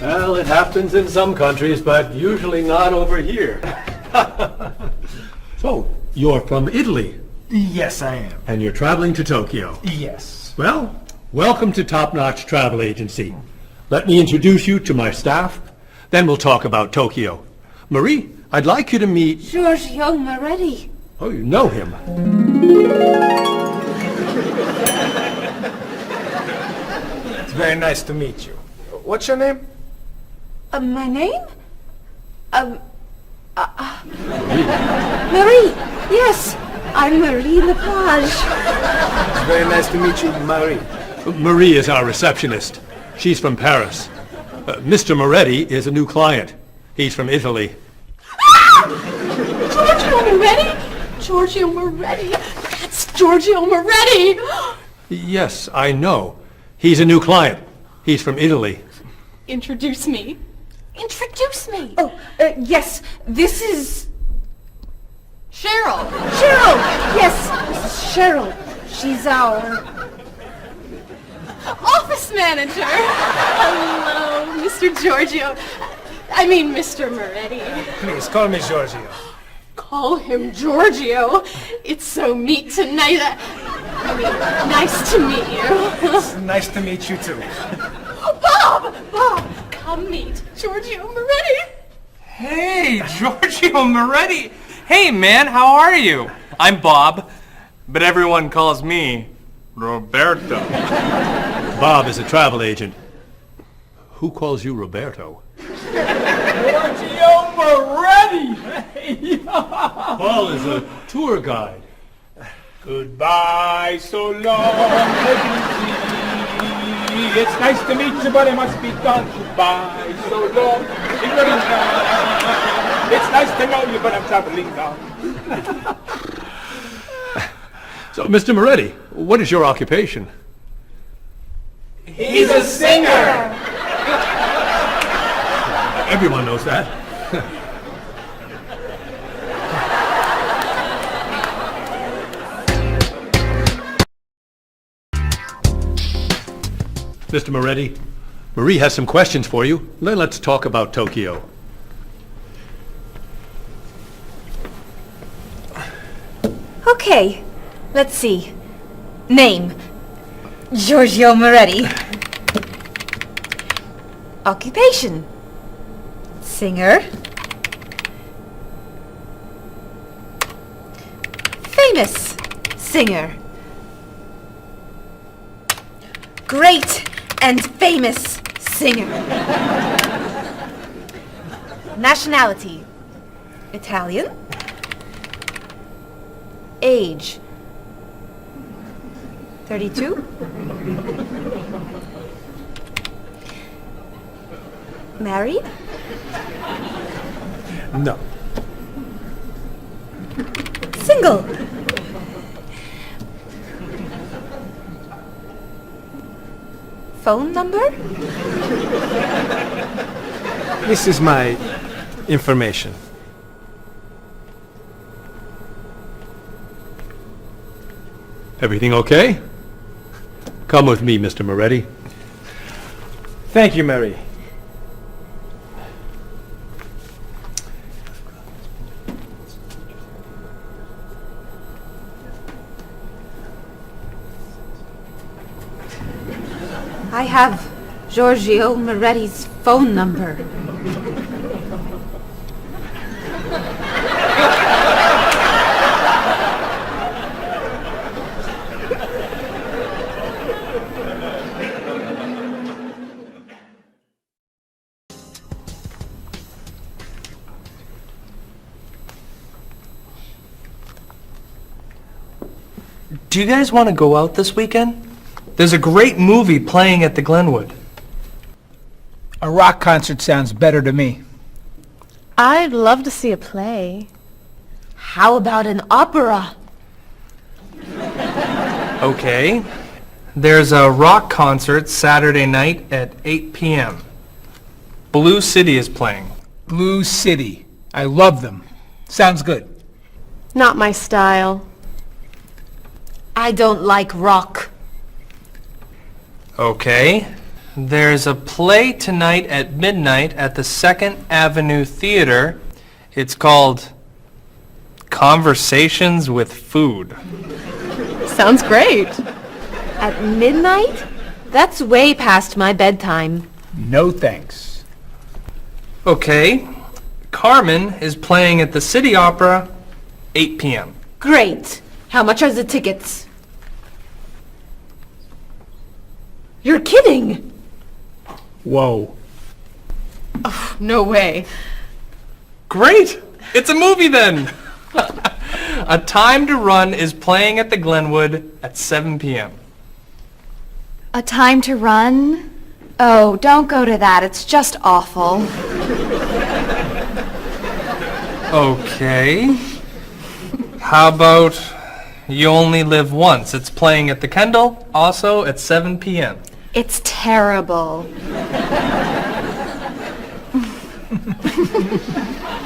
Well, it happens in some countries, but usually not over here. So, you're from Italy, Yes, I am. and you're traveling to Tokyo. Yes. Well, welcome to Top Notch Travel Agency. Let me introduce you to my staff, then we'll talk about Tokyo. Marie, I'd like you to meet... Giorgio Moretti. Oh, you know him. It's very nice to meet you. What's your name? My name? Marie. Yes, I'm Marie Lepage. It's very nice to meet you, Marie. Marie is our receptionist. She's from Paris. Mr. Moretti is a new client. He's from Italy. Giorgio Moretti? Giorgio Moretti. That's Giorgio Moretti. Yes, I know. He's a new client. He's from Italy. Introduce me. Introduce me. Oh, yes. This is... Cheryl. Cheryl. Yes, this is Cheryl. She's our... office manager. Hello, Mr. Giorgio. I mean, Mr. Moretti. Please, call me Giorgio. Call him Giorgio. It's so neat tonight. I mean, nice to meet you. It's nice to meet you, too. Bob! Bob, come meet Giorgio Moretti. Hey, Giorgio Moretti. Hey, man, how are you? I'm Bob, but everyone calls me Roberto. Bob is a travel agent. Who calls you Roberto? Giorgio Moretti! Paul is a tour guide. Goodbye, so long, it's nice to meet you, but I must be gone. Goodbye, so long, it's nice to know you, but I'm traveling now. So, Mr. Moretti, what is your occupation? He's a singer! Everyone knows that. Mr. Moretti, Marie has some questions for you. Let's talk about Tokyo. Okay, let's see. Name, Giorgio Moretti. Occupation, singer. Famous singer. Great and famous singer. Nationality, Italian. Age, 32. Married? No. Single? Phone number? This is my information. Everything okay? Come with me, Mr. Moretti. Thank you, Mary. I have Giorgio Moretti's phone number. Do you guys want to go out this weekend? There's a great movie playing at the Glenwood. A rock concert sounds better to me. I'd love to see a play. How about an opera? Okay. There's a rock concert Saturday night at 8 p.m. Blue City is playing. Blue City. I love them. Sounds good. Not my style. I don't like rock. Okay. There's a play tonight at midnight at the 2nd Avenue Theater. It's called Conversations with Food. Sounds great. At midnight? That's way past my bedtime. No thanks. Okay. Carmen is playing at the City Opera, 8 p.m. Great. How much are the tickets? You're kidding! Whoa. No way. Great! It's a movie then! A Time to Run is playing at the Glenwood at 7 p.m. A Time to Run? Oh, don't go to that. It's just awful. Okay. How about You Only Live Once? It's playing at the Kendall, also at 7 p.m. It's terrible.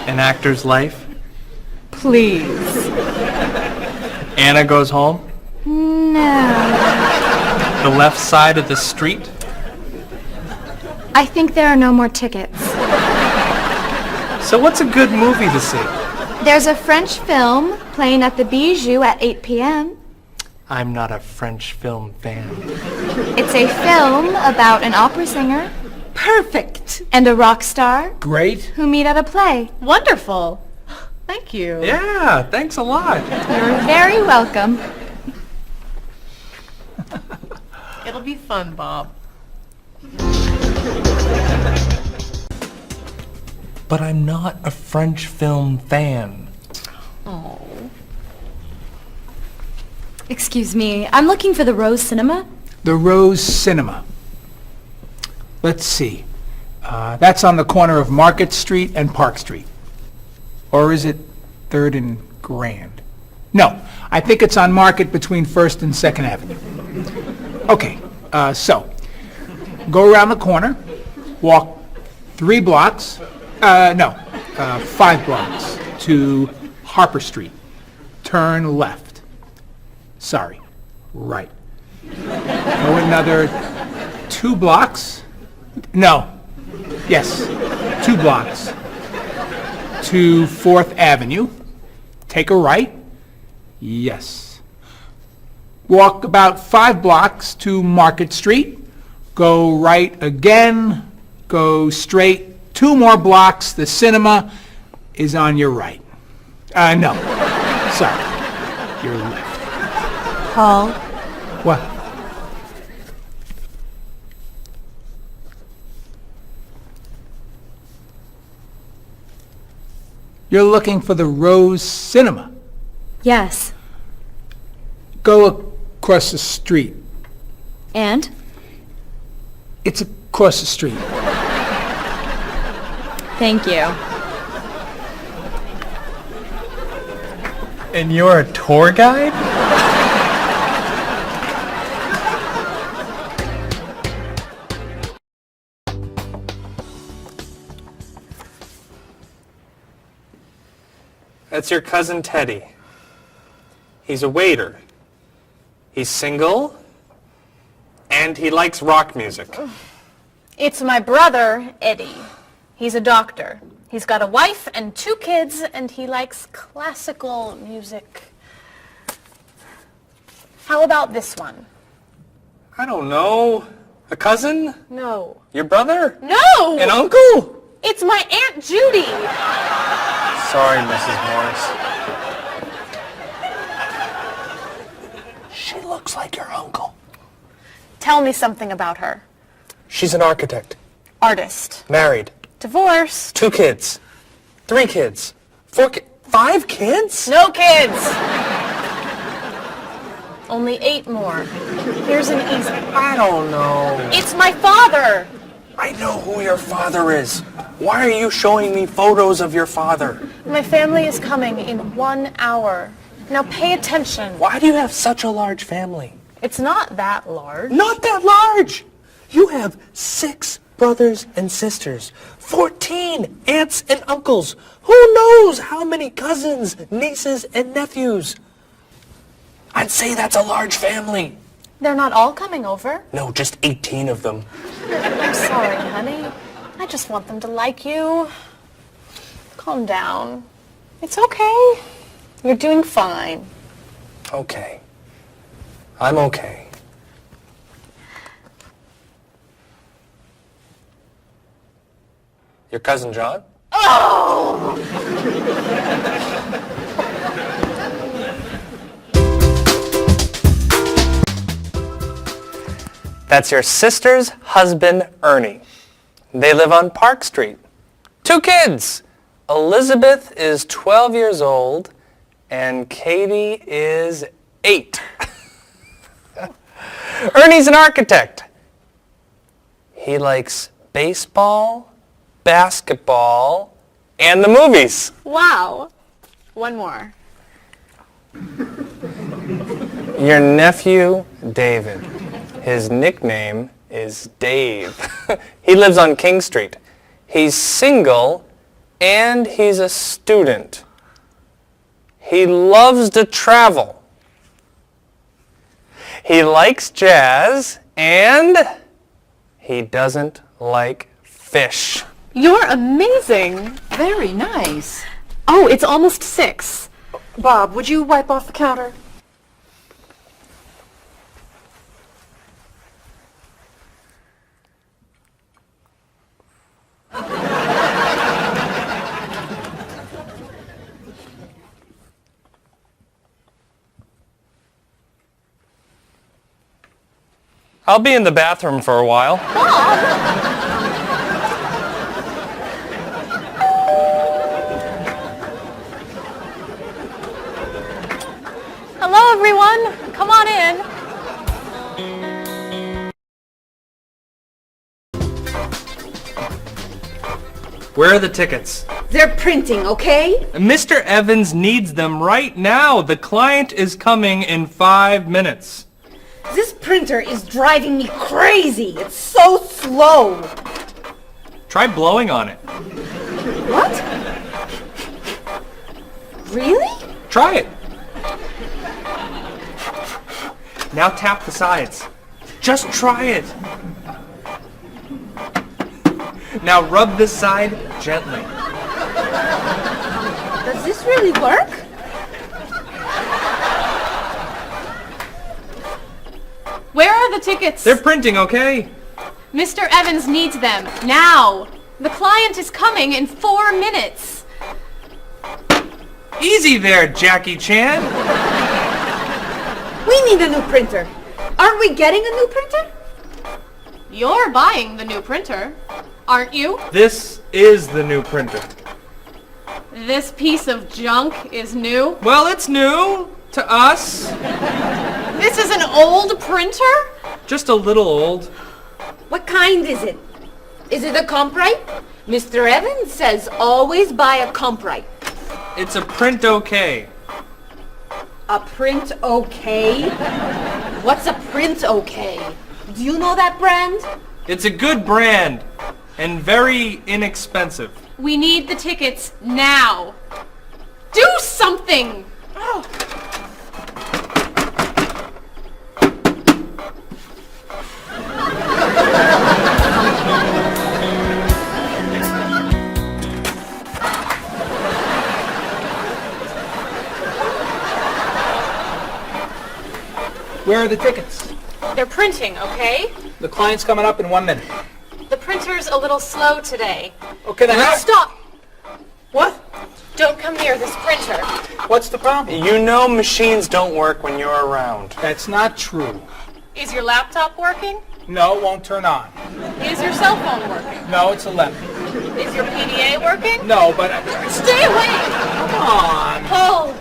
An Actor's Life. Please. Anna Goes Home. No. The Left Side of the Street. I think there are no more tickets. So what's a good movie to see? There's a French film playing at the Bijou at 8 p.m. I'm not a French film fan. It's a film about an opera singer. Perfect. And a rock star Great. who meet at a play. Wonderful. Thank you. Yeah, thanks a lot. You're very welcome. It'll be fun, Bob. But I'm not a French film fan. Oh. Excuse me, I'm looking for the Rose Cinema. The Rose Cinema. Let's see. That's on the corner of Market Street and Park Street. Or is it 3rd and Grand? No, I think it's on Market between 1st and 2nd Avenue. Okay, so go around the corner, walk 5 blocks to Harper Street. Turn left. Sorry, right. Go another 2 blocks. No. Yes, 2 blocks to 4th Avenue. Take a right. Yes. Walk about 5 blocks to Market Street. Go right again. Go straight 2 more blocks. The cinema is on your right. No. Sorry. Your left. Paul, What? You're looking for the Rose Cinema. yes. Go across the street. And? It's across the street. Thank you. And you're a tour guide? That's your cousin Teddy. He's a waiter. He's single, and he likes rock music. It's my brother, Eddie. He's a doctor. He's got a wife and 2 kids, and he likes classical music. How about this one? I don't know. A cousin? No. Your brother? No! An uncle? It's my Aunt Judy. Sorry, Mrs. Morris. She looks like your uncle. Tell me something about her. She's an architect. Artist. Married. Divorced. 2 kids. 3 kids. 5 kids? No kids. Only 8 more. Here's an easy. I don't know. It's my father. I know who your father is. Why are you showing me photos of your father? My family is coming in 1 hour. Now pay attention. Why do you have such a large family? It's not that large. Not that large! You have 6 brothers and sisters, 14 aunts and uncles. Who knows how many cousins, nieces, and nephews? I'd say that's a large family. They're not all coming over. No, just 18 of them. I'm sorry, honey. I just want them to like you. Calm down. It's okay. You're doing fine. Okay. I'm okay. Your cousin John? That's your sister's husband, Ernie. They live on Park Street. 2 kids. Elizabeth is 12 years old, and Katie is 8. Ernie's an architect. He likes baseball, basketball, and the movies. Wow. One more. Your nephew, David. His nickname is Dave. He lives on King Street. He's single, and he's a student. He loves to travel. He likes jazz, and he doesn't like fish. You're amazing. Very nice. Oh, it's almost 6. Bob, would you wipe off the counter? I'll be in the bathroom for a while. Hello, everyone. Come on in. Where are the tickets? They're printing, okay? Mr. Evans needs them right now. The client is coming in 5 minutes. This printer is driving me crazy. It's so slow. Try blowing on it. What? Really? Try it. Now tap the sides. Just try it. Now rub this side gently. Does this really work? Where are the tickets? They're printing, okay? Mr. Evans needs them now. The client is coming in 4 minutes. Easy there, Jackie Chan. We need a new printer. Aren't we getting a new printer? You're buying the new printer, aren't you? This is the new printer. This piece of junk is new. Well, it's new to us. This is an old printer? Just a little old. What kind is it? Is it a Comprite? Mr. Evans says always buy a Comprite. It's a print okay. A print okay? What's a print okay? Do you know that brand? It's a good brand and very inexpensive. We need the tickets now. Do something! Oh. Where are the tickets? They're printing, okay? The client's coming up in 1 minute. The printer's a little slow today. Okay, then Stop! What? Don't come near this printer. What's the problem? You know machines don't work when you're around. That's not true. Is your laptop working? No, it won't turn on. Is your cell phone working? No, it's 11. Is your PDA working? No, but... Stay away! Come on. Paul,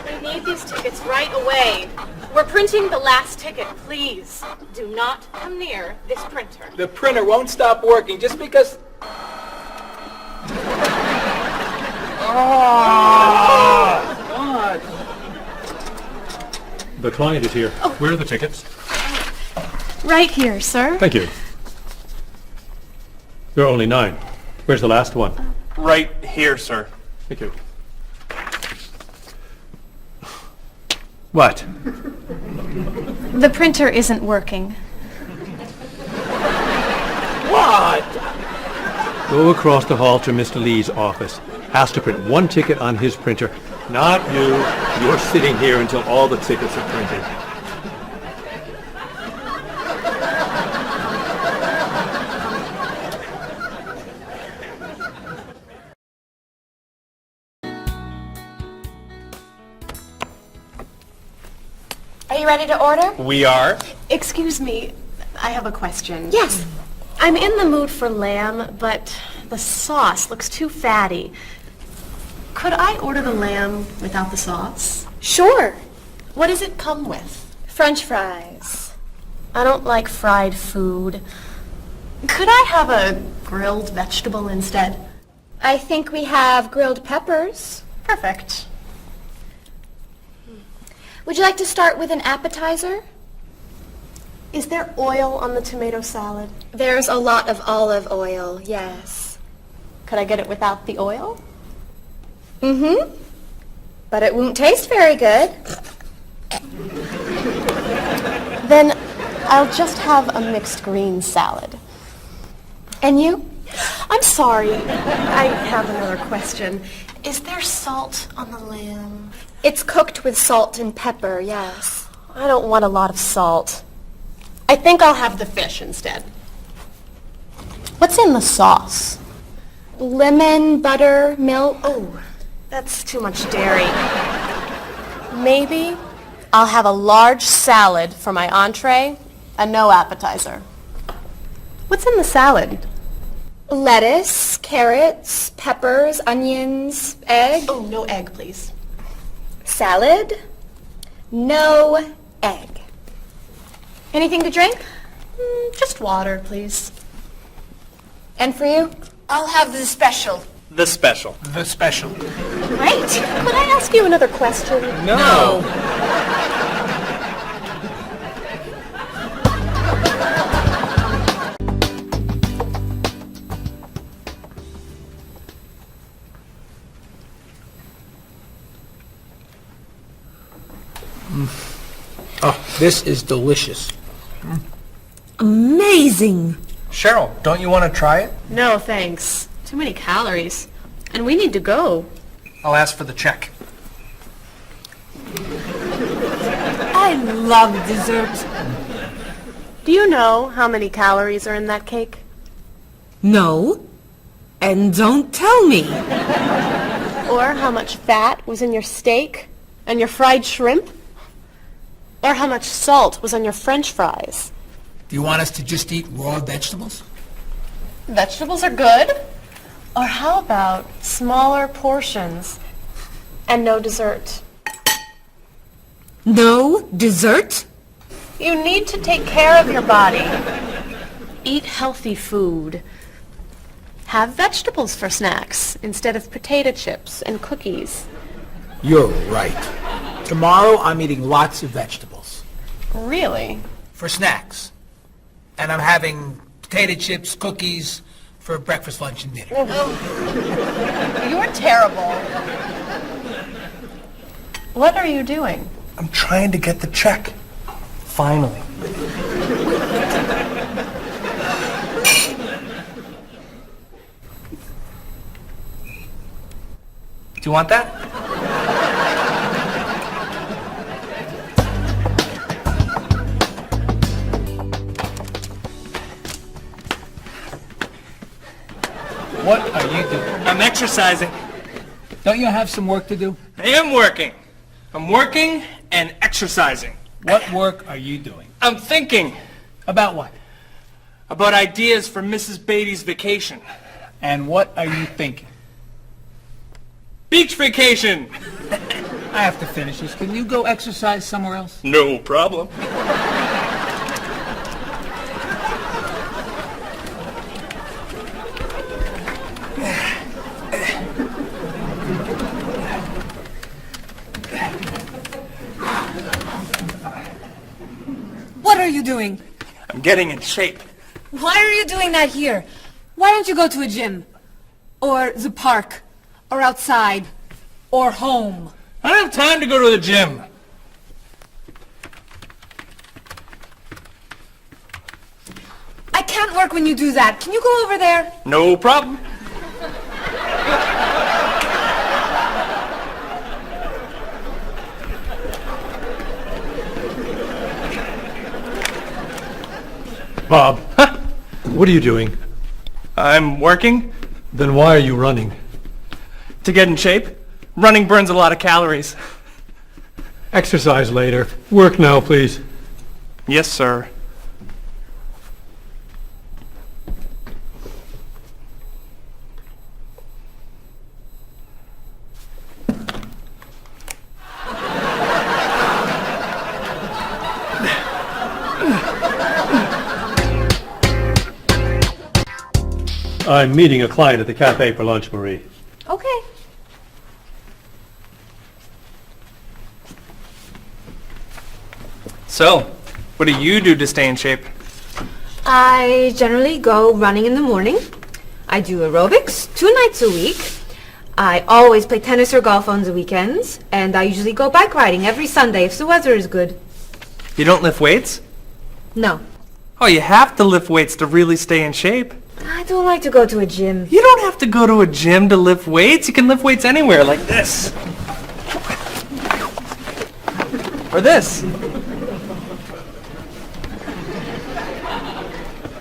we need these tickets right away. We're printing the last ticket, please. Do not come near this printer. The printer won't stop working just because... God. The client is here. Where are the tickets? Right here, sir. Thank you. There are only 9. Where's the last one? Right here, sir. Thank you. What? The printer isn't working. What? Go across the hall to Mr. Lee's office. Ask to print one ticket on his printer. Not you. You're sitting here until all the tickets are printed. Are you ready to order? We are. Excuse me, I have a question. Yes. I'm in the mood for lamb, but the sauce looks too fatty. Could I order the lamb without the sauce? Sure. What does it come with? French fries. I don't like fried food. Could I have a grilled vegetable instead? I think we have grilled peppers. Perfect. Would you like to start with an appetizer? Is there oil on the tomato salad? There's a lot of olive oil, yes. Could I get it without the oil? Mm-hmm. But it won't taste very good. Then I'll just have a mixed green salad. And you? I'm sorry, I have another question. Is there salt on the lamb? It's cooked with salt and pepper, yes. I don't want a lot of salt. I think I'll have the fish instead. What's in the sauce? Lemon, butter, milk. Oh, that's too much dairy. Maybe I'll have a large salad for my entree and no appetizer. What's in the salad? Lettuce, carrots, peppers, onions, egg. Oh, no egg, please. Salad, no egg. Anything to drink? Just water, please. And for you? I'll have the special. The special. The special. Great. Could I ask you another question? No. Oh, this is delicious. Amazing. Cheryl, don't you want to try it? No, thanks. Too many calories. And we need to go. I'll ask for the check. I love dessert. Do you know how many calories are in that cake? No. And don't tell me. Or how much fat was in your steak and your fried shrimp? Or how much salt was on your French fries? Do you want us to just eat raw vegetables? Vegetables are good. Or how about smaller portions and no dessert? No dessert? You need to take care of your body. Eat healthy food. Have vegetables for snacks instead of potato chips and cookies. You're right. Tomorrow I'm eating lots of vegetables. Really? For snacks. And I'm having potato chips, cookies for breakfast, lunch, and dinner. You're terrible. What are you doing? I'm trying to get the check. Finally. Do you want that? What are you doing? I'm exercising. Don't you have some work to do? I am working. I'm working and exercising. What work are you doing? I'm thinking About what? about ideas for Mrs. Beatty's vacation. And what are you thinking? Beach vacation! I have to finish this. Can you go exercise somewhere else? No problem. What are you doing? I'm getting in shape. Why are you doing that here? Why don't you go to a gym? Or the park? Or outside? Or home? I don't have time to go to the gym. work when you do that. Can you go over there? No problem. Bob, what are you doing? I'm working Then why are you running? to get in shape. Running burns a lot of calories. Exercise later. Work now, please. Yes, sir. I'm meeting a client at the cafe for lunch, Marie. Okay. So, what do you do to stay in shape? I generally go running in the morning. I do aerobics 2 nights a week. I always play tennis or golf on the weekends. And I usually go bike riding every Sunday if the weather is good. You don't lift weights? No. Oh, you have to lift weights to really stay in shape. I don't like to go to a gym. You don't have to go to a gym to lift weights. You can lift weights anywhere, like this. Or this.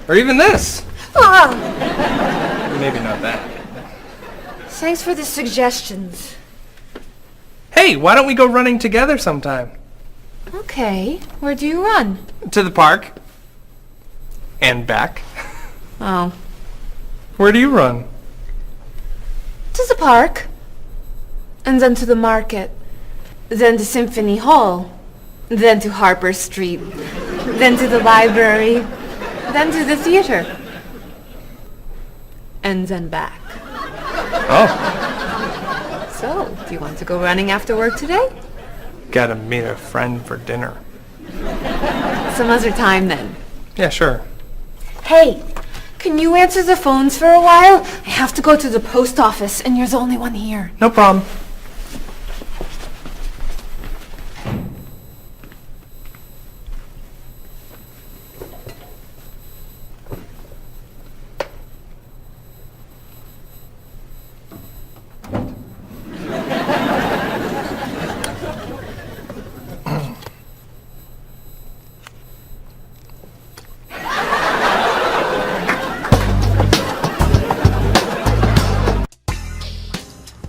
Or even this. Ah, Maybe not that. thanks for the suggestions. Hey, why don't we go running together sometime? Okay, where do you run? To the park. And back. Oh. Where do you run? To the park. And then to the market. Then to Symphony Hall. Then to Harper Street. Then to the library. Then to the theater. And then back. Oh, So, do you want to go running after work today? gotta meet a friend for dinner. Some other time then. Yeah, sure. Hey, can you answer the phones for a while? I have to go to the post office and you're the only one here. No problem.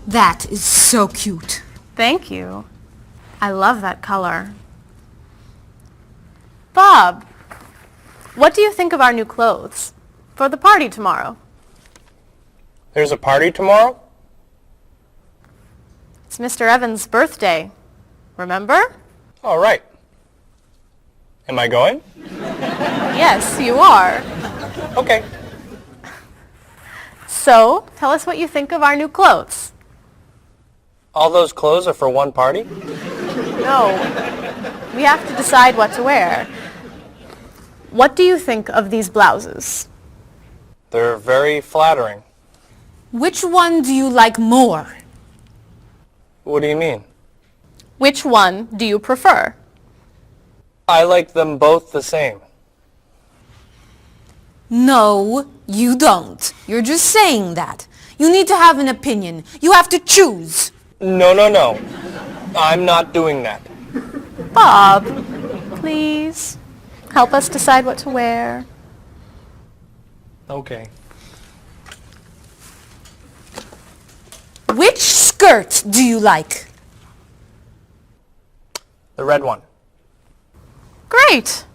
That is so cute. Thank you. I love that color. Bob, what do you think of our new clothes for the party tomorrow? There's a party tomorrow? It's Mr. Evans' birthday. Remember? All right. Am I going? Yes, you are. Okay. So, tell us what you think of our new clothes. All those clothes are for one party? No. We have to decide what to wear. What do you think of these blouses? They're very flattering. Which one do you like more? What do you mean? Which one do you prefer? I like them both the same. No, you don't. You're just saying that. You need to have an opinion. You have to choose. No, no, no. I'm not doing that. Bob, please help us decide what to wear. Okay. Which skirt do you like? The red one. Great.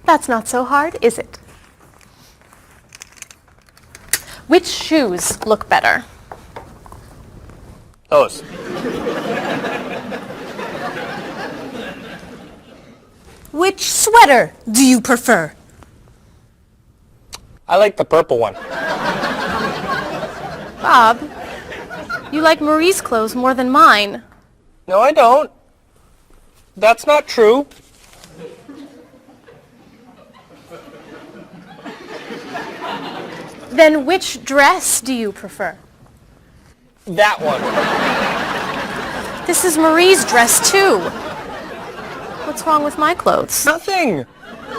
That's not so hard, is it? Which shoes look better? Those. Which sweater do you prefer? I like the purple one. Bob, you like Marie's clothes more than mine. No, I don't. That's not true. Then which dress do you prefer? That one. This is Marie's dress too. What's wrong with my clothes? Nothing.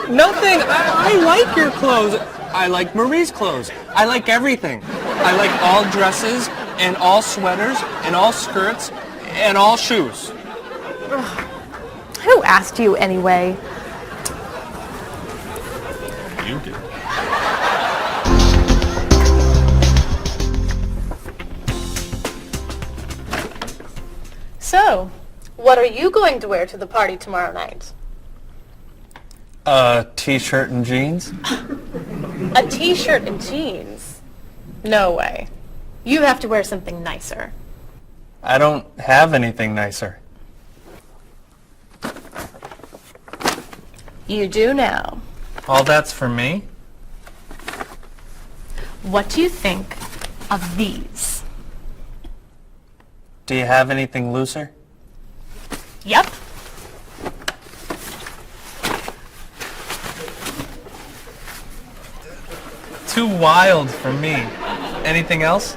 Nothing. I like your clothes. I like Marie's clothes. I like everything. I like all dresses and all sweaters and all skirts and all shoes. Who asked you anyway? You did. So, what are you going to wear to the party tomorrow night? A t-shirt and jeans? A t-shirt and jeans? No way. You have to wear something nicer. I don't have anything nicer. You do now. All that's for me? What do you think of these? Do you have anything looser? Yep. Too wild for me. Anything else?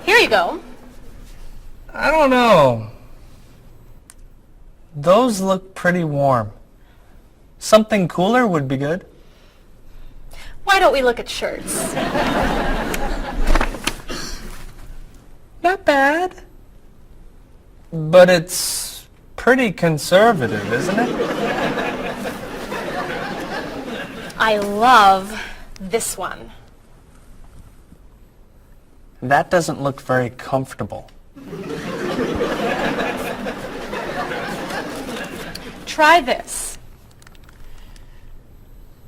Here you go. I don't know. Those look pretty warm. Something cooler would be good. Why don't we look at shirts? Not bad. But it's pretty conservative, isn't it? I love this one. That doesn't look very comfortable. Try this.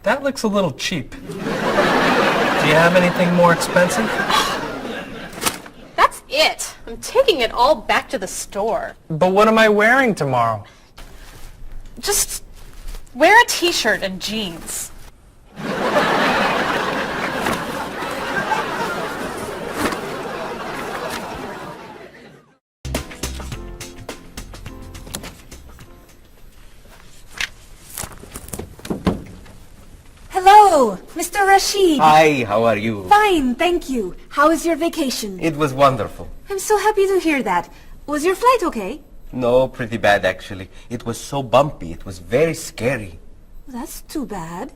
That looks a little cheap. Do you have anything more expensive? That's it. I'm taking it all back to the store. But what am I wearing tomorrow? Just wear a t-shirt and jeans. Hello, Mr. Rashid. Hi, how are you? Fine, thank you. How was your vacation? It was wonderful. I'm so happy to hear that. Was your flight okay? No, pretty bad actually. It was so bumpy. It was very scary. That's too bad.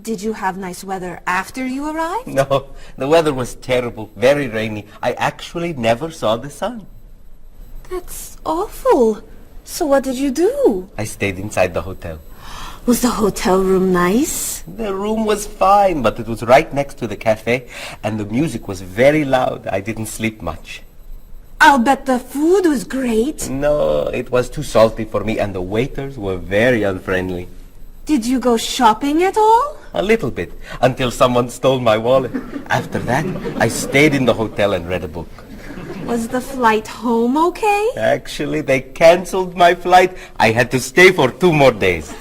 Did you have nice weather after you arrived? No, the weather was terrible, very rainy. I actually never saw the sun. That's awful. So what did you do? I stayed inside the hotel. Was the hotel room nice? The room was fine, but it was right next to the cafe, and the music was very loud. I didn't sleep much. I'll bet the food was great. No, it was too salty for me, and the waiters were very unfriendly. Did you go shopping at all? A little bit, until someone stole my wallet. After that, I stayed in the hotel and read a book. Was the flight home okay? Actually, they canceled my flight. I had to stay for 2 more days.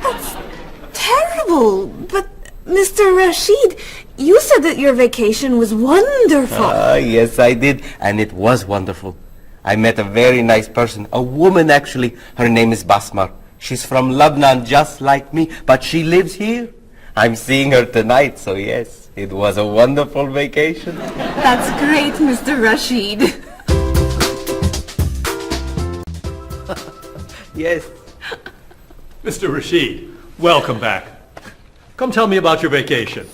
That's terrible. But, Mr. Rashid, you said that your vacation was wonderful. Yes, I did. And it was wonderful. I met a very nice person. A woman, actually. Her name is Basmar. She's from Lebanon, just like me. But she lives here. I'm seeing her tonight, so yes. It was a wonderful vacation. That's great, Mr. Rashid. Yes. Mr. Rashid, welcome back. Come tell me about your vacation.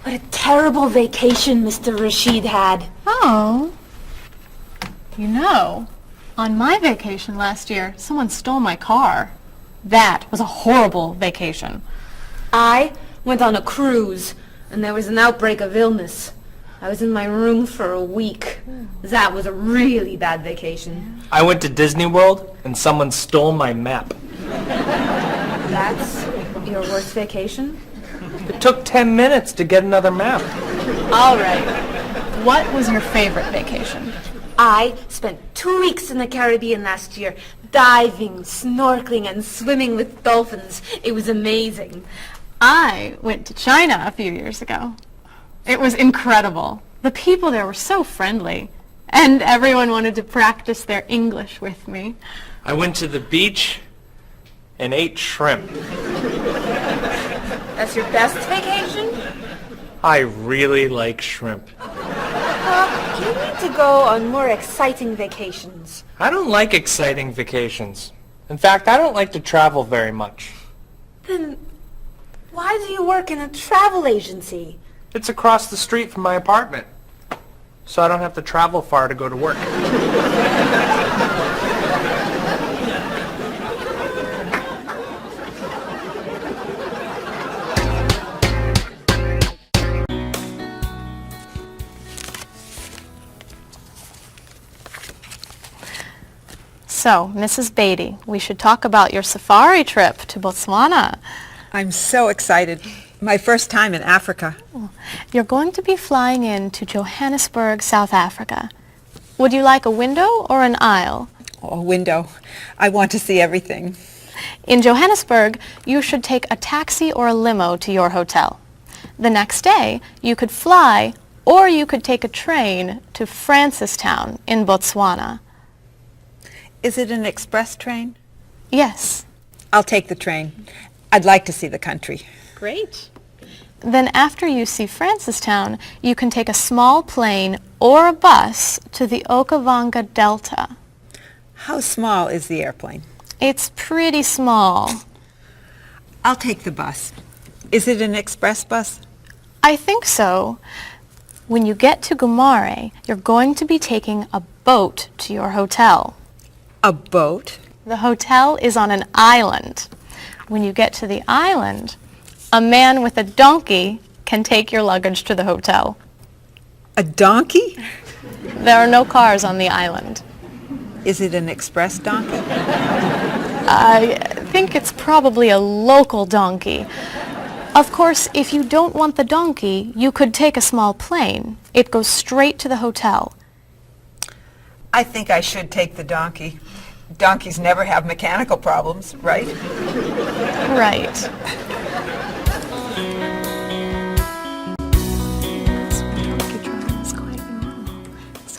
What a terrible vacation Mr. Rashid had. Oh. You know, on my vacation last year, someone stole my car. That was a horrible vacation. I went on a cruise, and there was an outbreak of illness. I was in my room for a week. That was a really bad vacation. I went to Disney World and someone stole my map. That's your worst vacation? It took 10 minutes to get another map. All right. What was your favorite vacation? I spent 2 weeks in the Caribbean last year, diving, snorkeling, and swimming with dolphins. It was amazing. I went to China a few years ago. It was incredible. The people there were so friendly, and everyone wanted to practice their English with me. I went to the beach and ate shrimp. That's your best vacation? I really like shrimp. You need to go on more exciting vacations. I don't like exciting vacations. In fact, I don't like to travel very much. Then why do you work in a travel agency? It's across the street from my apartment, so I don't have to travel far to go to work. So, Mrs. Beatty, we should talk about your safari trip to Botswana. I'm so excited. My first time in Africa. You're going to be flying in to Johannesburg, South Africa. Would you like a window or an aisle? Oh, a window. I want to see everything. In Johannesburg, you should take a taxi or a limo to your hotel. The next day, you could fly or you could take a train to Francistown in Botswana. Is it an express train? Yes. I'll take the train. I'd like to see the country. Great. Then after you see Francistown, you can take a small plane or a bus to the Okavango Delta. How small is the airplane? It's pretty small. I'll take the bus. Is it an express bus? I think so. When you get to Gumare, you're going to be taking a boat to your hotel. A boat? The hotel is on an island. When you get to the island, a man with a donkey can take your luggage to the hotel. A donkey? There are no cars on the island. Is it an express donkey? I think it's probably a local donkey. Of course, if you don't want the donkey, you could take a small plane. It goes straight to the hotel. I think I should take the donkey. Donkeys never have mechanical problems, right? Right. So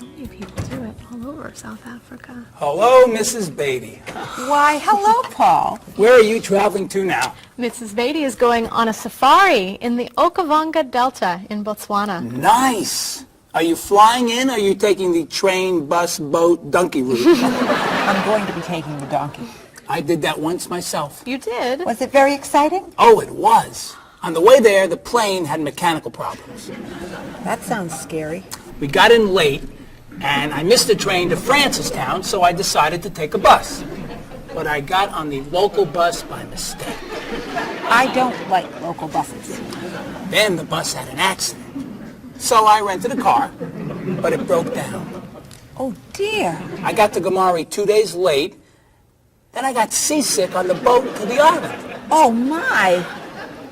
many people do it all over South Africa. Hello, Mrs. Beatty. Why, hello, Paul. Where are you traveling to now? Mrs. Beatty is going on a safari in the Okavango Delta in Botswana. Nice. Are you flying in or are you taking the train, bus, boat, donkey route? I'm going to be taking the donkey. I did that once myself. You did? Was it very exciting? Oh, it was. On the way there, the plane had mechanical problems. That sounds scary. We got in late, and I missed the train to Francistown, so I decided to take a bus. But I got on the local bus by mistake. I don't like local buses. Then the bus had an accident. So I rented a car, but it broke down. Oh, dear. I got to Gumare 2 days late. Then I got seasick on the boat to the island. Oh, my.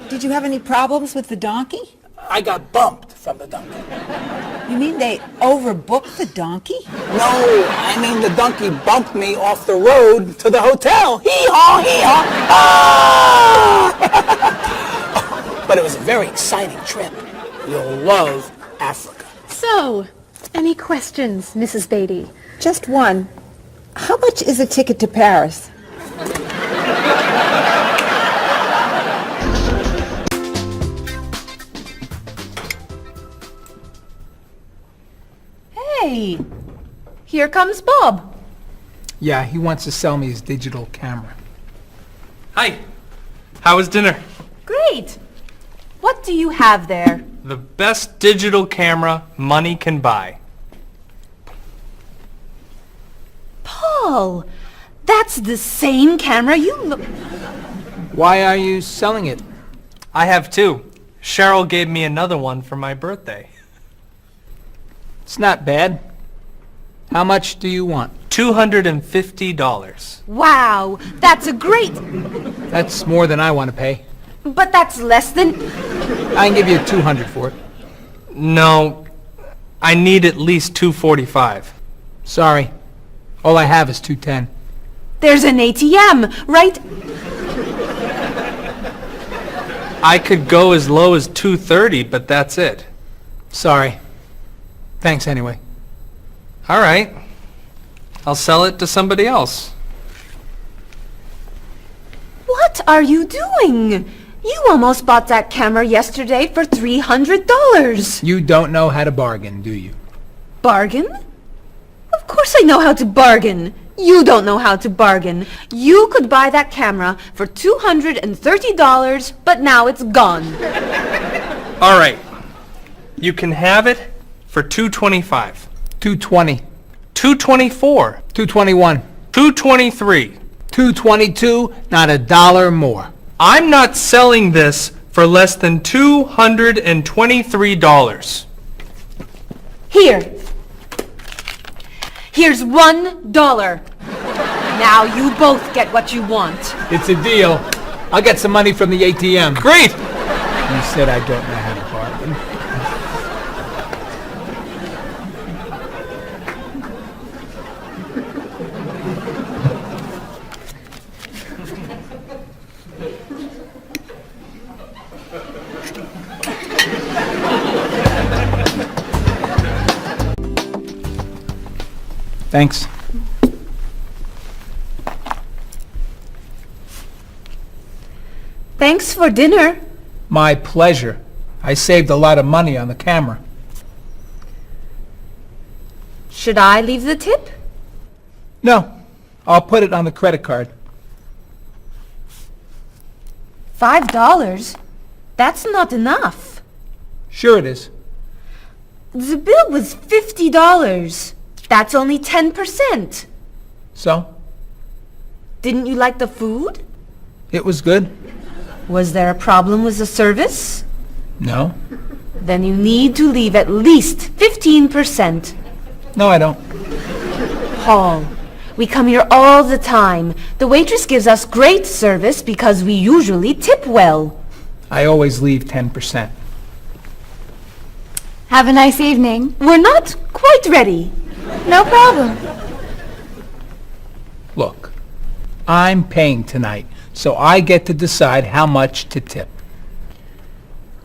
Did you have any problems with the donkey? I got bumped from the donkey. You mean they overbooked the donkey? No, I mean the donkey bumped me off the road to the hotel. Hee-haw, hee-haw. Ah! But it was a very exciting trip. You'll love Africa. So, any questions, Mrs. Beatty? Just one. How much is a ticket to Paris? Hey, here comes Bob. Yeah, he wants to sell me his digital camera. Hi. How was dinner? Great. What do you have there? The best digital camera money can buy. Paul, that's the same camera you look... Why are you selling it? I have two. Cheryl gave me another one for my birthday. It's not bad. How much do you want? $250. Wow, that's a great... That's more than I want to pay. But that's less than... I can give you $200 for it. No, I need at least $245. Sorry. All I have is $210. There's an ATM, right? I could go as low as $230, but that's it. Sorry. Thanks anyway. All right. I'll sell it to somebody else. What are you doing? You almost bought that camera yesterday for $300. You don't know how to bargain, do you? Bargain? Of course I know how to bargain. You don't know how to bargain. You could buy that camera for $230, but now it's gone. All right. You can have it for $225. $220. $224. $221. $223. $222, not a dollar more. I'm not selling this for less than $223. Here. Here's $1. Now you both get what you want. It's a deal. I'll get some money from the ATM. Great! You said I don't know how to bargain. Thanks. Thanks for dinner. My pleasure. I saved a lot of money on the camera. Should I leave the tip? No, I'll put it on the credit card. $5? That's not enough. Sure it is. The bill was $50. That's only 10%. So? Didn't you like the food? It was good. Was there a problem with the service? No. Then you need to leave at least 15%. No, I don't. Paul, we come here all the time. The waitress gives us great service because we usually tip well. I always leave 10%. Have a nice evening. We're not quite ready. No problem. Look, I'm paying tonight, so I get to decide how much to tip.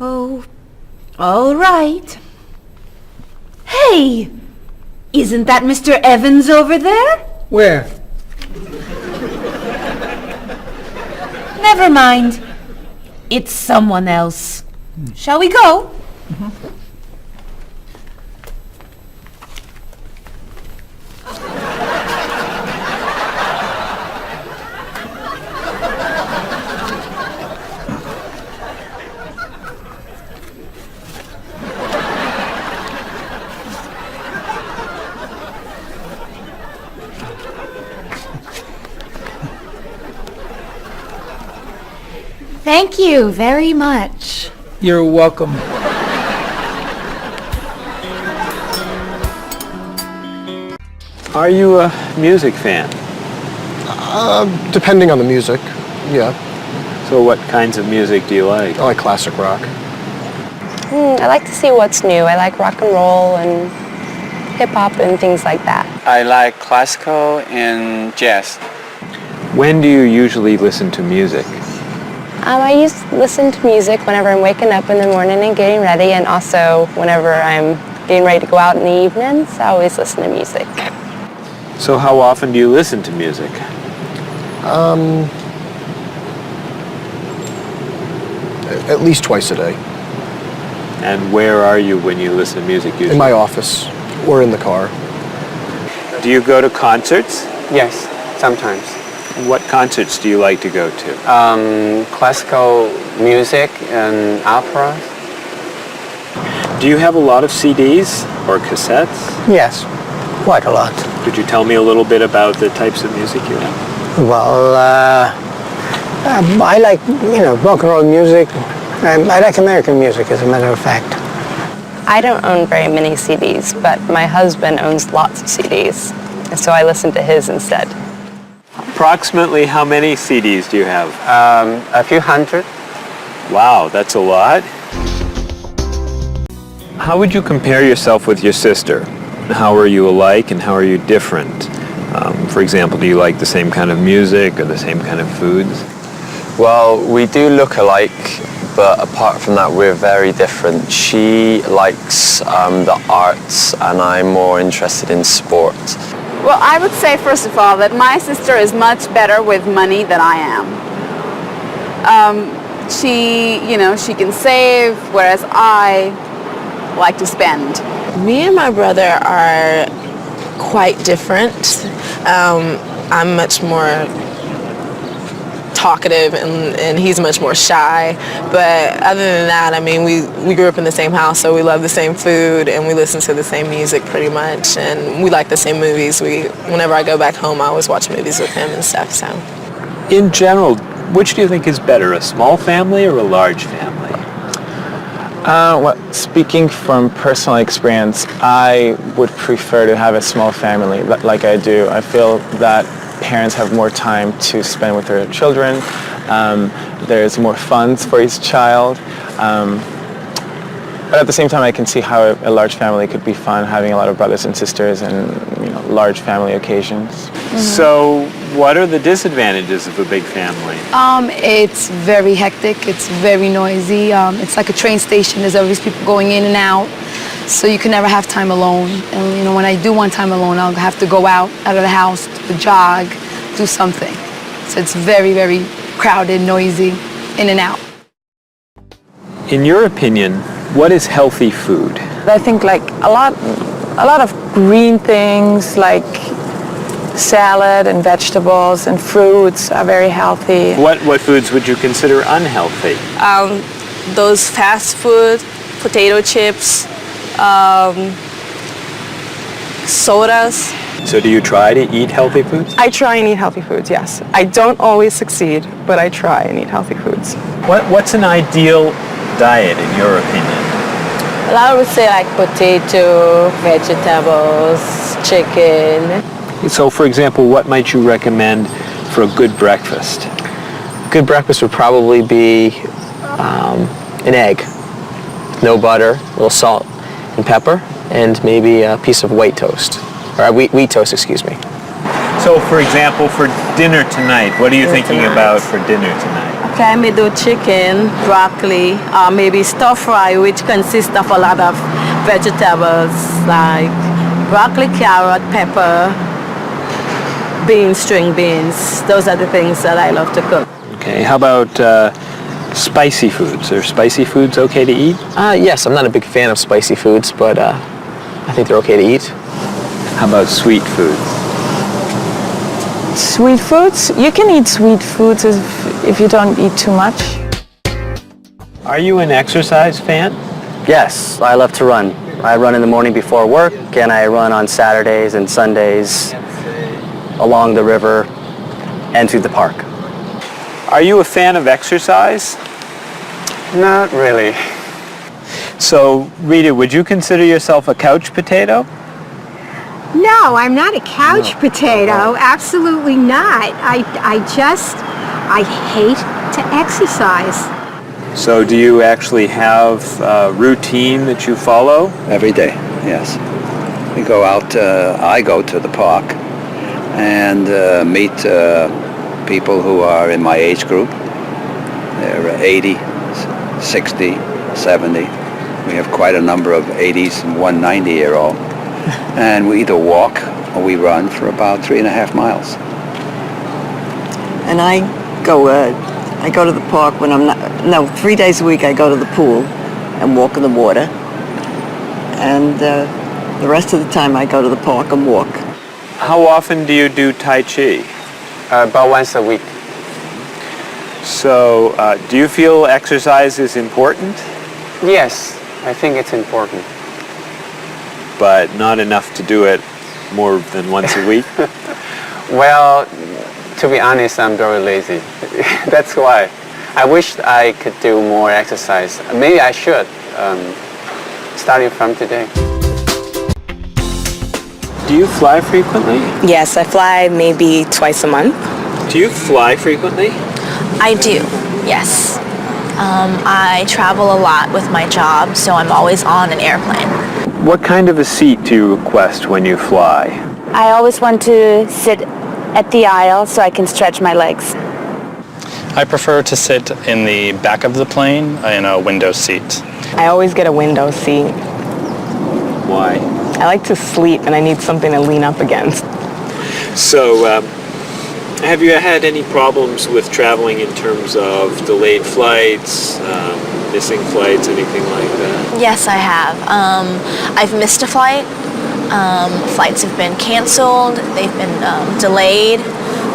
Oh, all right. Hey! Isn't that Mr. Evans over there? Where? Never mind. It's someone else. Shall we go? Thank you very much. You're welcome. Are you a music fan? Depending on the music, yeah. So what kinds of music do you like? I like classic rock. I like to see what's new. I like rock and roll and hip-hop and things like that. I like classical and jazz. When do you usually listen to music? I used to listen to music whenever I'm waking up in the morning and getting ready, and also whenever I'm getting ready to go out in the evenings. I always listen to music. So how often do you listen to music? At least twice a day. And where are you when you listen to music usually? In my office or in the car. Do you go to concerts? Yes, sometimes. What concerts do you like to go to? Classical music and operas. Do you have a lot of CDs or cassettes? Yes, quite a lot. Could you tell me a little bit about the types of music you have? Well, I like, rock and roll music. I like American music, as a matter of fact. I don't own very many CDs, but my husband owns lots of CDs, and so I listen to his instead. Approximately how many CDs do you have? A few hundred. Wow, that's a lot. How would you compare yourself with your sister? How are you alike and how are you different? For example, do you like the same kind of music or the same kind of foods? Well, we do look alike, but apart from that, we're very different. She likes the arts and I'm more interested in sport. Well, I would say, first of all, that my sister is much better with money than I am. She can save, whereas I like to spend. Me and my brother are quite different. I'm much more talkative and he's much more shy, but other than that, I mean, we grew up in the same house, so we love the same food and we listen to the same music pretty much, and we like the same movies. Whenever I go back home, I always watch movies with him and stuff. So In general, which do you think is better, a small family or a large family? Well, speaking from personal experience, I would prefer to have a small family like I do. I feel that parents have more time to spend with their children. There's more funds for each child. But at the same time, I can see how a large family could be fun, having a lot of brothers and sisters and large family occasions. So what are the disadvantages of a big family? It's very hectic. It's very noisy. It's like a train station. There's always people going in and out. So you can never have time alone. And when I do want time alone, I'll have to go out of the house, to jog, do something. So it's very, very crowded, noisy, in and out. In your opinion, what is healthy food? I think like a lot of green things like salad and vegetables and fruits are very healthy. What foods would you consider unhealthy? those fast food, potato chips, sodas. So do you try to eat healthy foods? I try and eat healthy foods, yes. I don't always succeed, but I try and eat healthy foods. What's an ideal diet in your opinion? Well, I would say like potato, vegetables, chicken. So for example, what might you recommend for a good breakfast? Good breakfast would probably be an egg, no butter, a little salt and pepper, and maybe a piece of white toast, or wheat toast, excuse me. So for example, for dinner tonight, what are you thinking about for dinner tonight? Okay, I may do chicken, broccoli, maybe stir fry, which consists of a lot of vegetables like broccoli, carrot, pepper, beans, string beans. Those are the things that I love to cook. Okay, how about spicy foods? Are spicy foods okay to eat? Yes, I'm not a big fan of spicy foods, but I think they're okay to eat. How about sweet foods? Sweet foods? You can eat sweet foods if you don't eat too much. Are you an exercise fan? Yes, I love to run. I run in the morning before work, and I run on Saturdays and Sundays along the river and through the park. Are you a fan of exercise? Not really. So, Rita, would you consider yourself a couch potato? No, I'm not a couch potato. Absolutely not. I hate to exercise. So do you actually have a routine that you follow? Every day, yes. We go out, I go to the park and meet people who are in my age group. They're 80, 60, 70. We have quite a number of 80s and one 90-year-old. And we either walk or we run for about 3.5 miles. And I go to the park when I'm not, 3 days a week I go to the pool and walk in the water. And the rest of the time I go to the park and walk. How often do you do Tai Chi? About once a week. So do you feel exercise is important? Yes, I think it's important. But not enough to do it more than once a week? Well, to be honest, I'm very lazy. That's why. I wish I could do more exercise. Maybe I should, starting from today. Do you fly frequently? Yes, I fly maybe twice a month. Do you fly frequently? I do, yes. I travel a lot with my job, so I'm always on an airplane. What kind of a seat do you request when you fly? I always want to sit at the aisle so I can stretch my legs. I prefer to sit in the back of the plane in a window seat. I always get a window seat. Why? I like to sleep and I need something to lean up against. So Have you had any problems with traveling in terms of delayed flights, missing flights, anything like that? Yes, I have. I've missed a flight. Flights have been canceled. They've been delayed.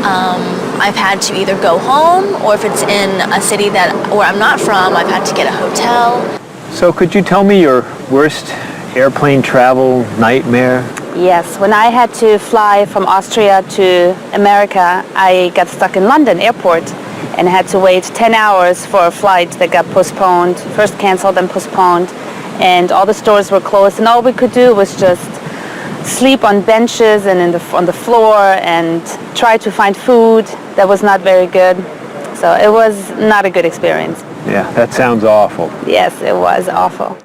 I've had to either go home, or if it's in a city where I'm not from, I've had to get a hotel. So could you tell me your worst airplane travel nightmare? Yes, when I had to fly from Austria to America, I got stuck in London airport and had to wait 10 hours for a flight that got postponed, first canceled then postponed, and all the stores were closed, and all we could do was just sleep on benches and on the floor and try to find food that was not very good. So it was not a good experience. Yeah, that sounds awful. Yes, it was awful.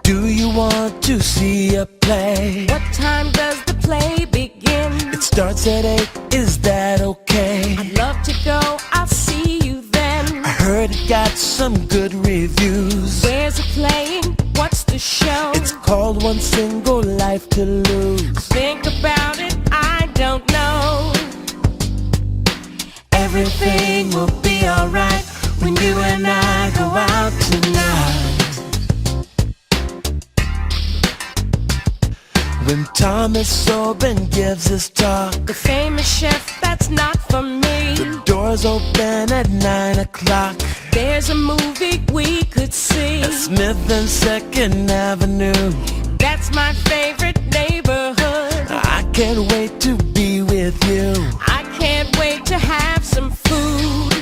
Do you want to see a play? What time does the play begin? It starts at 8, is that okay? I'd love to go, I'll see you then. I heard it got some good reviews. Where's it playing? What's the show? It's called One Single Life to Lose. Think about it, I don't know. Everything will be alright when you and I go out tonight. When Thomas Sobin gives his talk, the famous chef, that's not for me. The doors open at 9 o'clock. There's a movie we could see at Smith and 2nd Avenue. That's my favorite neighborhood. I can't wait to be with you. I can't wait to have some food.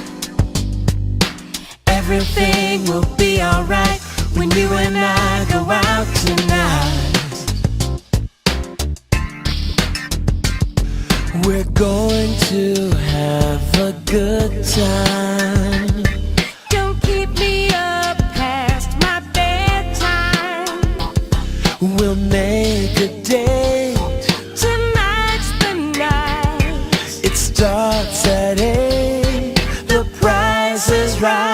Everything will be alright when you and I go out tonight. We're going to have a good time. Don't keep me up past my bedtime. We'll make a date. Tonight's the night. It starts at 8. The price is right.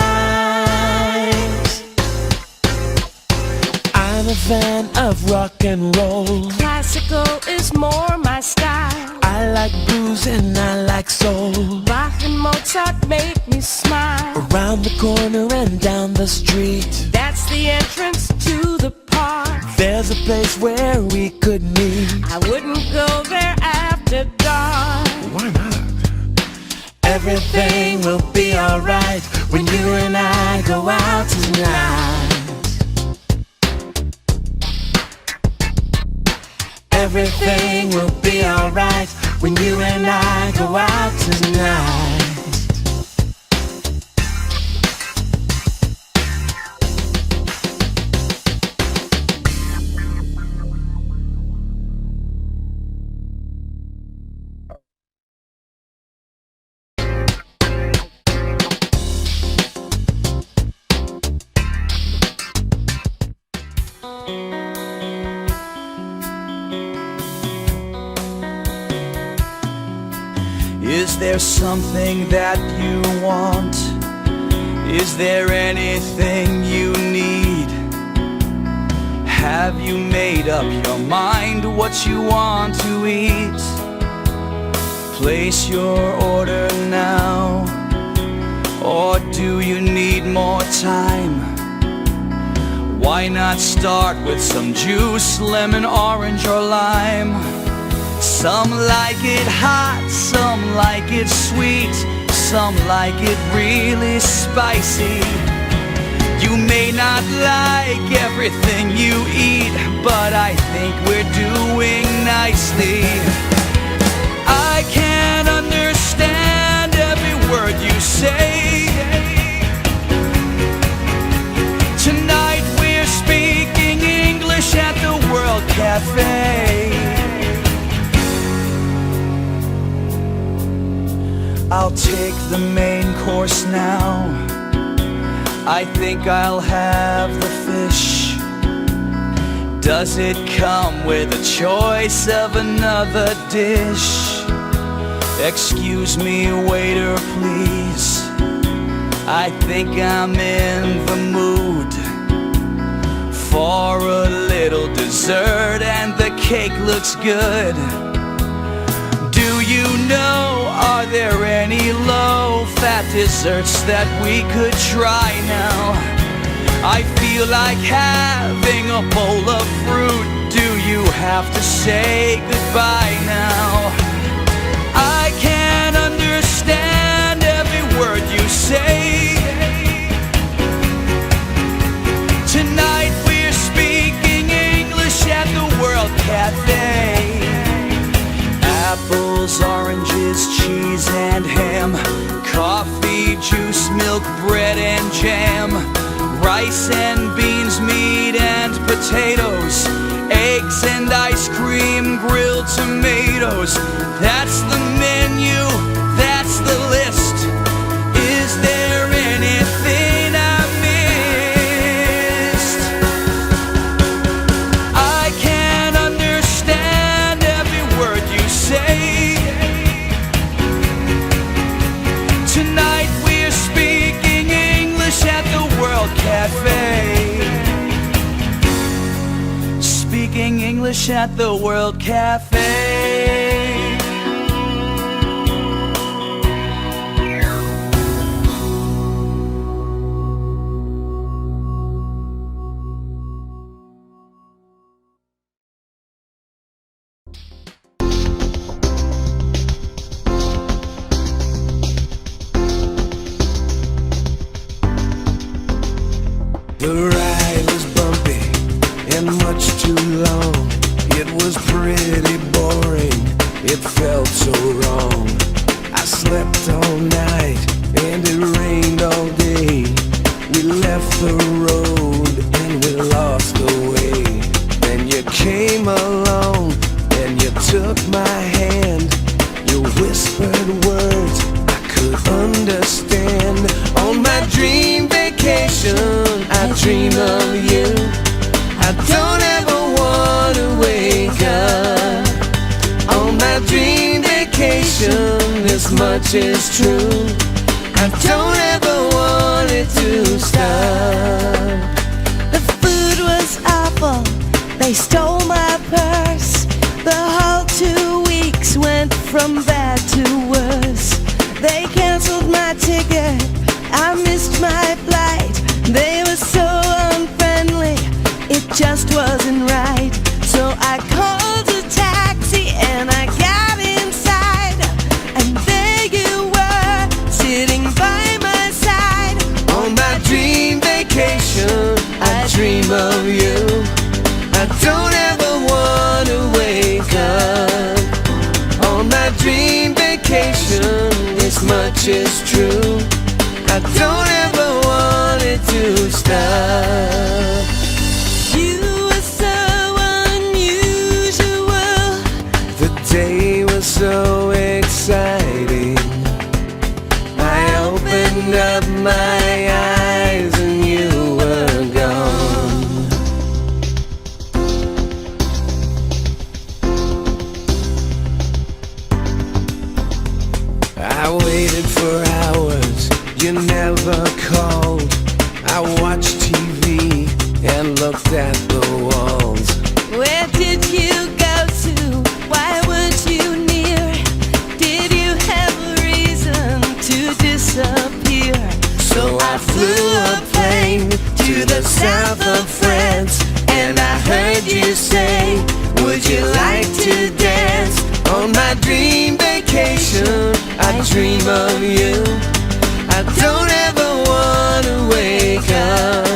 I'm a fan of rock and roll. Classical is more my style. I like blues and I like soul. Bach and Mozart make me smile. Around the corner and down the street, that's the entrance to the park. There's a place where we could meet. I wouldn't go there after dark. Why not? Everything will be alright when you and I go out tonight. Everything will be alright when you and I go out tonight. Is there something that you want? Is there anything you need? Have you made up your mind what you want to eat? Place your order now, or do you need more time? Why not start with some juice, lemon, orange, or lime? Some like it hot, some like it sweet, some like it really spicy. You may not like everything you eat, but I think we're doing nicely. I can't understand every word you say. Tonight we're speaking English at the World Cafe. I'll take the main course now. I think I'll have the fish. Does it come with a choice of another dish? Excuse me, waiter, please. I think I'm in the mood. for a little dessert, and the cake looks good. Do you know, are there any low-fat desserts that we could try now? I feel like having a bowl of fruit. Do you have to say goodbye now? I can't understand every word you say. Tonight we're speaking English at the World Cafe. Apples, oranges, cheese and ham, coffee, juice, milk, bread and jam, rice and beans, meat and potatoes, eggs and ice cream, grilled tomatoes. That's the menu, that's the list. Is there anything I missed? I can't understand every word you say. Tonight we're speaking English at the World Cafe. Speaking English at the World Cafe. The ride was bumpy and much too long. It was pretty boring, it felt so wrong. I slept all night and it rained all day. We left the road and we lost the way. Then you came along and you took my hand. You whispered words I could understand. On my dream vacation I dream of you. I don't ever wanna wake up. On my dream vacation, this much is true. I don't ever want it to stop. The food was awful, they stole my purse. The whole 2 weeks went from bad to worse. They canceled my ticket, I missed my flight. They were so unfriendly, it just wasn't right. So I called a taxi and I got inside, and there you were, sitting by my side. On my dream vacation, I dream of you. I don't ever wanna wake up. On my dream vacation, this much is true. I don't ever want it to stop. You were so unusual. The day was so exciting. I opened up my eyes and you were gone. I waited for hours, you never called. I watched TV and looked at the walls. Where did you go to? Why weren't you near? Did you have a reason to disappear? So I flew a plane to the south of France, and I heard you say, would you like to dance? On my dream vacation, I dream of you. I don't ever wanna wake up.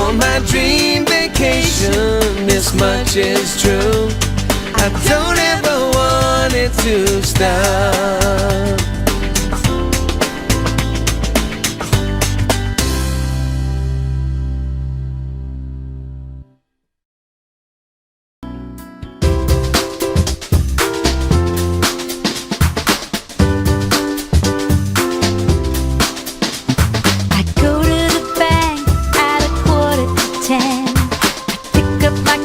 On my dream vacation, this much is true. I don't ever want it to stop.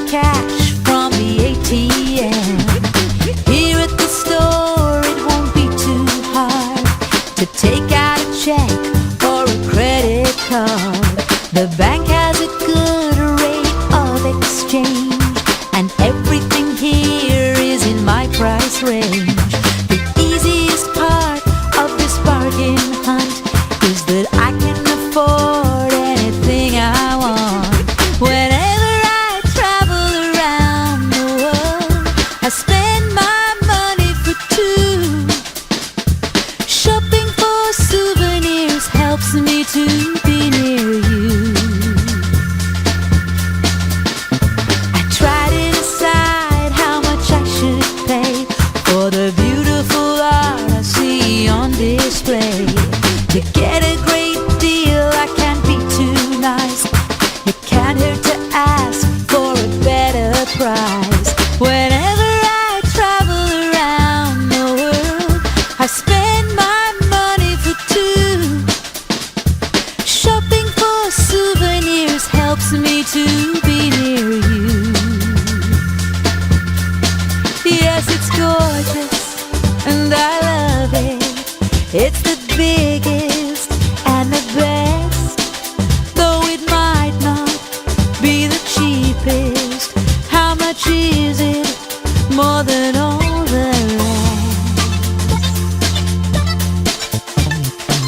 Cash from the ATM. Here at the store, it won't be To get a great deal, I can't be too nice. It can't hurt to ask for a better price. Whenever I travel around the world, I spend my money for two. Shopping for souvenirs helps me to be near you. Yes, it's gorgeous, and I love it. It's the biggest and the best, though it might not be the cheapest. How much is it? More than all the rest.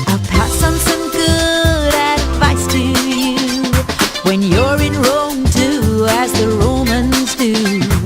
I'll pass on some good advice to you. When you're in Rome, do as the Romans do.